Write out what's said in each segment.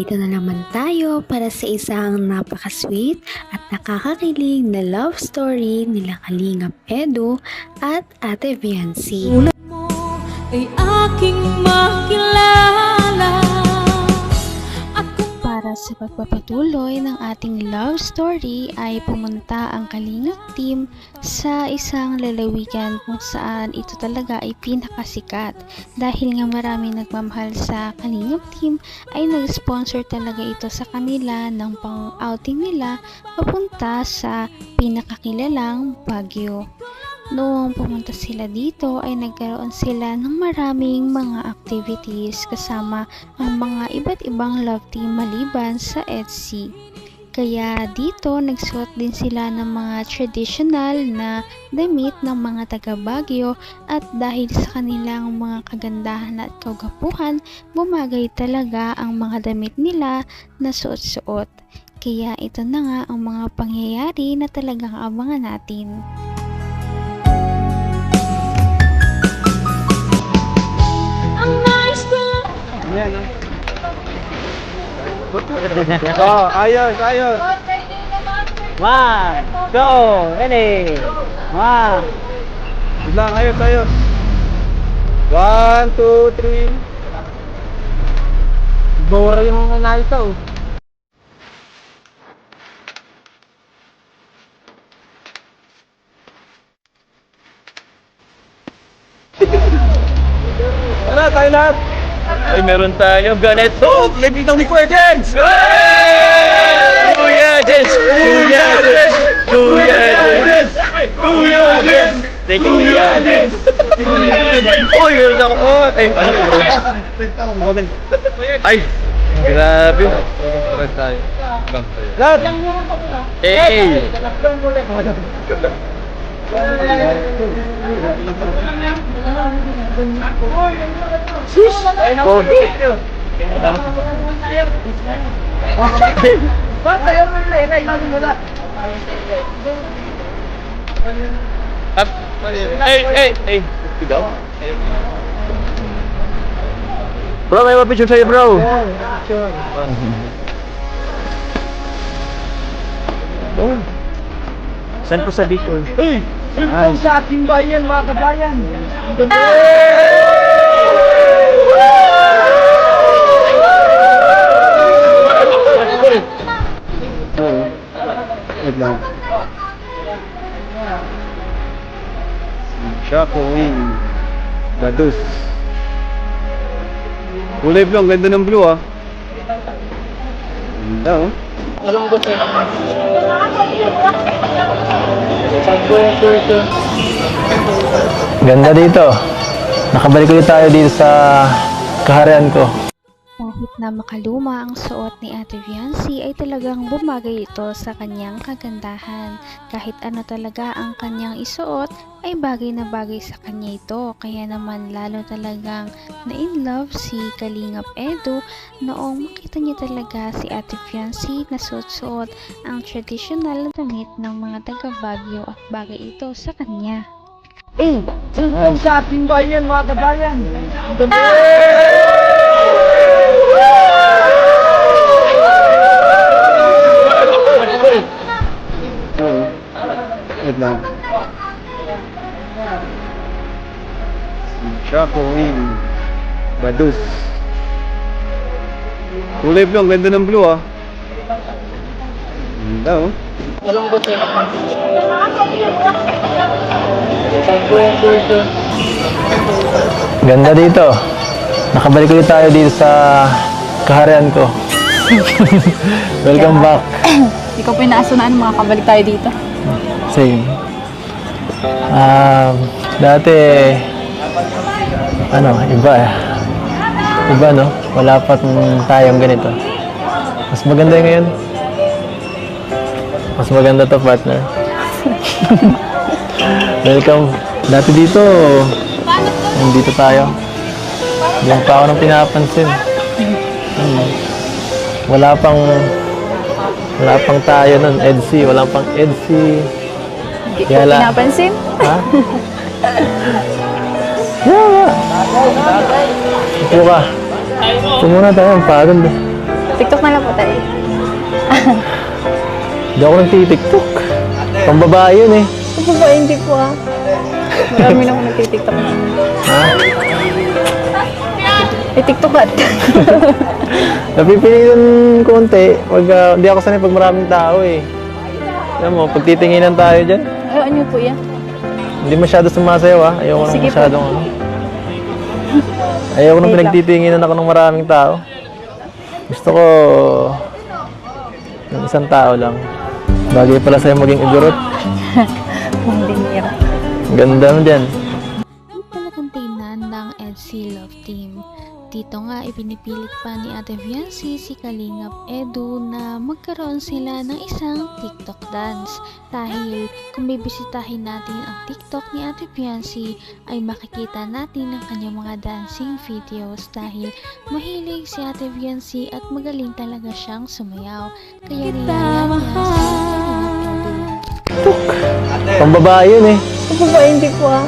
Narito na naman tayo para sa isang napaka-sweet at nakakakilig na love story nila Kalingap Edu at Ate Viancy. Tulad mo ay aking makilala. Para sa pagpapatuloy ng ating love story ay pumunta ang Kalingap team sa isang lalawigan kung saan ito talaga ay pinakasikat. Dahil nga maraming nagmamahal sa Kalingap team ay nag-sponsor talaga ito sa kanila ng pang-outing nila papunta sa pinakakilalang Baguio. Noong pumunta sila dito ay nagkaroon sila ng maraming mga activities kasama ang mga iba't ibang love team maliban sa EDSI. Kaya dito nagsuot din sila ng mga traditional na damit ng mga taga Baguio at dahil sa kanilang mga kagandahan at kagapuhan, bumagay talaga ang mga damit nila na suot-suot. Kaya ito na nga ang mga pangyayari na talagang abangan natin. Yan, oh, ayos, ayos. 1, 2, ready. 1. Bilang, ayos, ayos. 1, 2, 3. Bora yung nalito. Tara, tayo lahat. Ay, meron tayo ganito. Lebitang ni Kuya Jens! Kuya Jens! Kuya Jens! Kuya Jens! Kuya Jens! Thank you, Kuya Jens! Uy, meron ako. Ay, ay, grabe. Tara tayo. Lahat! Hey! Hey! Bro, may mapicture sa'yo, bro. Saan po sa Bicol? Hey! Yun sa ating bayan, mga kabayan. Wait lang. Chaco Wing Badus. Kulay blue, ang ganda ng blue ah. Ganda oh. Ganda dito. Nakabalik ulit tayo dito sa kaharian ko. Kahit na makaluma ang suot ni Ate Viancy ay talagang bumagay ito sa kanyang kagandahan. Kahit ano talaga ang kanyang isuot ay bagay na bagay sa kanya ito. Kaya naman lalo talagang na-in-love si Kalingap Edu noong makita niya talaga si Ate Viancy na suot-suot ang traditional na damit ng mga taga Baguio at bagay ito sa kanya. Yun sa ating bayan, mga kabayan. Wait lang. Chaco Wing Badus. Kulay blue, ang ganda ng blue ah. Ganda oh. Ganda dito. Nakabalik ulit tayo dito sa kaharian ko. Welcome back. Ikaw po yung naasunaan, makakabalik tayo dito. Same. Dati, iba eh. Iba no? Wala pa tayong ganito. Mas maganda yung ngayon. Mas maganda to, partner. Welcome. Dati dito, dito tayo. Diyan pa ako nang pinapansin. Wala pang tayo nun, EDSI. Wala pang EDSI. Hindi ko pinapansin. Ha? Yeah. Upo ka. Upo muna tayo, ang pagod. TikTok na lang po tayo. Hindi ako nagtitiktok. Pambabae yun eh. Ito po, hindi po ah. Marami na ako nagtitiktok na. Ha? TikTok at. Napipilitan konti. Pag, hindi ako sanay pag maraming tao eh. Alam mo, pag titinginan tayo dyan, Ano po yan? hindi masyado sumasayaw ah. Ayoko nang Sige po. masyadong ano. Ayoko nang Wait lang. pinagtitinginan ako ng maraming tao. Gusto ko ng isang tao lang. Bagay pala sa'yo maging igurot. Hindi niya. Ganda mo dyan. Ang talagang tingnan ng EDC Love Team. Dito nga ipinipilit pa ni Ate Fiancé si Kalingap Edu na magkaroon sila ng isang TikTok dance. Dahil kung bibisitahin natin ang TikTok ni Ate Fiancé ay makikita natin ang kanyang mga dancing videos dahil mahilig si Ate Fiancé at magaling talaga siyang sumayaw. Kaya niyaya niya si Kalingap Edu. Pambabae yun eh. Ito po, hindi po ah.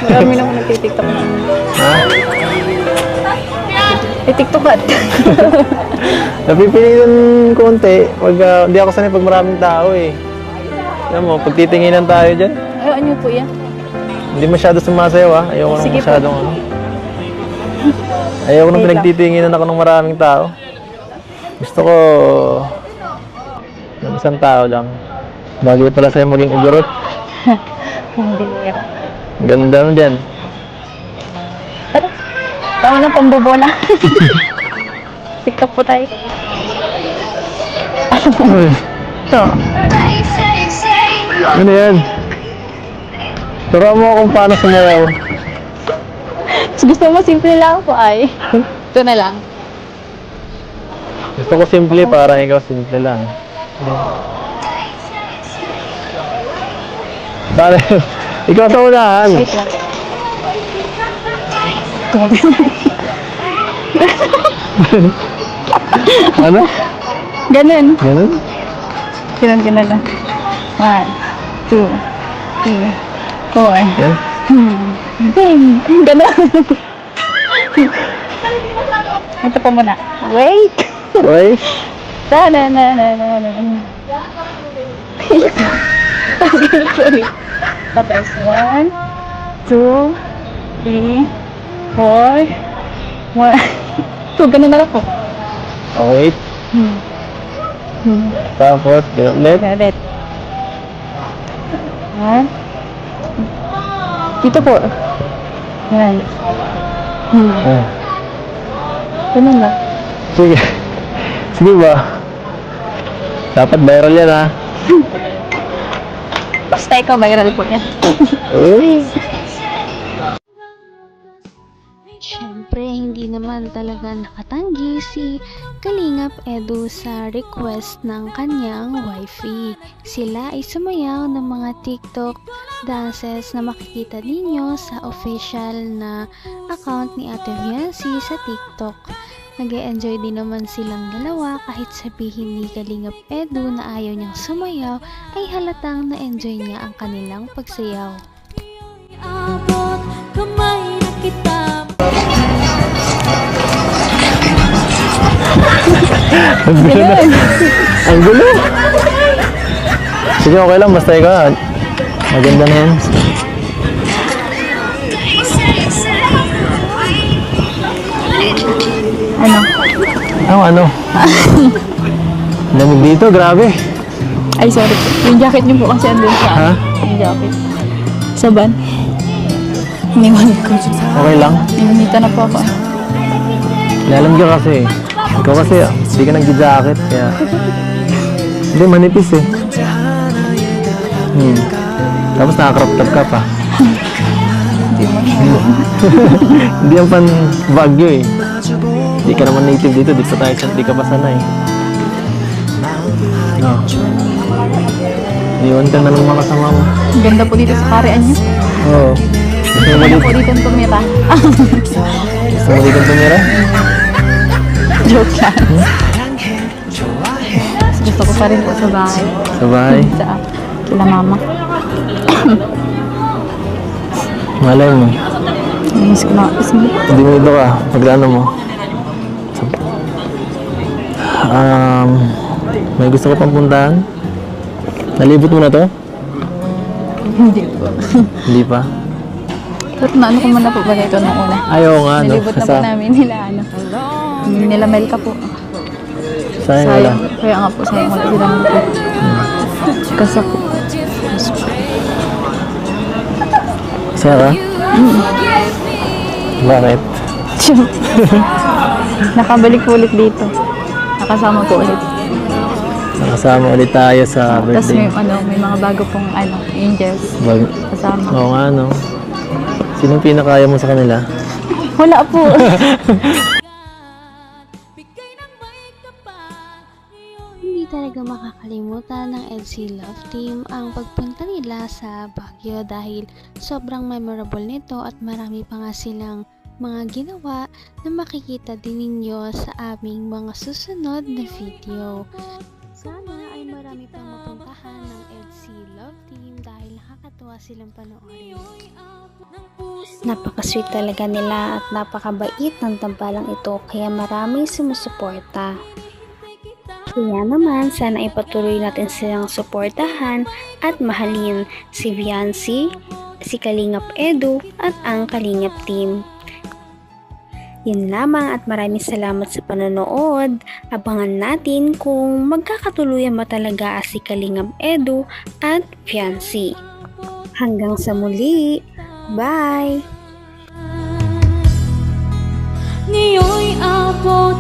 Marami na ako nagtitiktok na. Ha? TikTok at. Napipilitan konti. Pag, hindi ako sanay pag maraming tao eh. Alam mo, pag titinginan tayo dyan, Ano po yan? hindi masyado sumasayaw ah. Ayoko nang Sige po. masyadong ano. Ayoko nang Wait lang. pinagtitinginan ako ng maraming tao. Gusto ko ng isang tao lang. Bagay pala sa'yo maging igurot. Hindi niya. Ganda mo dyan. Tama na pambobola. TikTok po tayo. Ito. Ano yan? Turo mo kung paano sumayaw. Gusto mo simple lang po ay. Ito na lang. Gusto ko simple para ikaw simple lang. Pare, ikaw sa unahan. Wait lang. Ano? Ganun. Ganun? Ganun lang. 1, 2, 3, 4. Yan? Ganun. Ito pa muna. Wait. Okay? Na. Sorry. Tapos 1, 2, 3, 4, 1. So, ganun na lang po. Okay. Tapos, ganun ulit. Ulit. 1. Dito po. Yan. Ah. Ganun lang. Sige. Sige ba? Dapat viral yan ha. Basta ikaw, viral po yan. Uy. Siyempre, hindi naman talaga nakatanggi si Kalingap Edu sa request ng kanyang wifey. Sila ay sumayaw ng mga TikTok dances na makikita ninyo sa official na account ni Ate Fiancé sa TikTok. Nag-e-enjoy din naman silang dalawa kahit sabihin ni Kalingap Edu na ayaw niyang sumayaw ay halatang na-enjoy niya ang kanilang pagsayaw. Abot kamay na kita. Ang gulo na. Ang gulo. Sige, okay lang. Basta ikaw. Maganda na yan. Ano? Ano? Lamig dito, grabe. Ay, sorry po. Yung jacket niyo po kasi andun sa Ha? Yung jacket. Sa van. Iniwan ko. Okay lang. Inunita na po ako. Lalam ka kasi. Ikaw kasi, hindi ka nag-jacket. Kaya... Hindi, manipis eh. Tapos naka-crop top ka pa. Hindi yan pan Baguio eh. Hindi ka naman native dito. Di pa tayo sa di ka pa sanay. No. Iwan ka na ng mga kasama mo. Ang ganda po dito sa karean niyo. Oo. Gusto mo Ano dito? po dito tumira? Gusto mo dito tumira? Joke lang. Gusto ko pa rin po sa bahay. Sa bahay? Sa kila mama. Malay mo. Miss ko na. Hindi mo dito ka. Pagdano mo. May gusto ko pang puntahan? Nalibot mo na to? Hindi po. Hindi pa? But naano ko muna po ba ito nung una? Ayaw nga, no? Nilibot na po namin nila, nila Melka po. Sayang wala. Sayang. Kaya nga po, sayang wala sila ng po. Kasak po. Saya ka? Bakit? Nakabalik po ulit dito. Nakasama po ulit. Nakasama ulit tayo sa Tapos birthday. may mga bago pong angels. Kasama. Oo nga, no? Sinong pinakaya mo sa kanila? Wala po. Bigay ng may kapal. Hindi talaga makakalimutan ng EDSI Love Team ang pagpunta nila sa Baguio dahil sobrang memorable nito at marami pa nga silang mga ginawa na makikita din ninyo sa aming mga susunod na video. Sana ay marami pang mapuntahan ng EDSI Love Team dahil nakakatuwa silang panoorin. Napaka-sweet talaga nila at napakabait ng tambalang ito kaya maraming sumusuporta. Kaya naman, sana ipatuloy natin silang suportahan at mahalin si Viancy, si Kalingap Edu at ang Kalingap Team. Yun lamang at maraming salamat sa panonood. Abangan natin kung magkakatuluyan ba talaga si Kalingap Edu at Viancy. Hanggang sa muli. Bye! Ngayon'y abot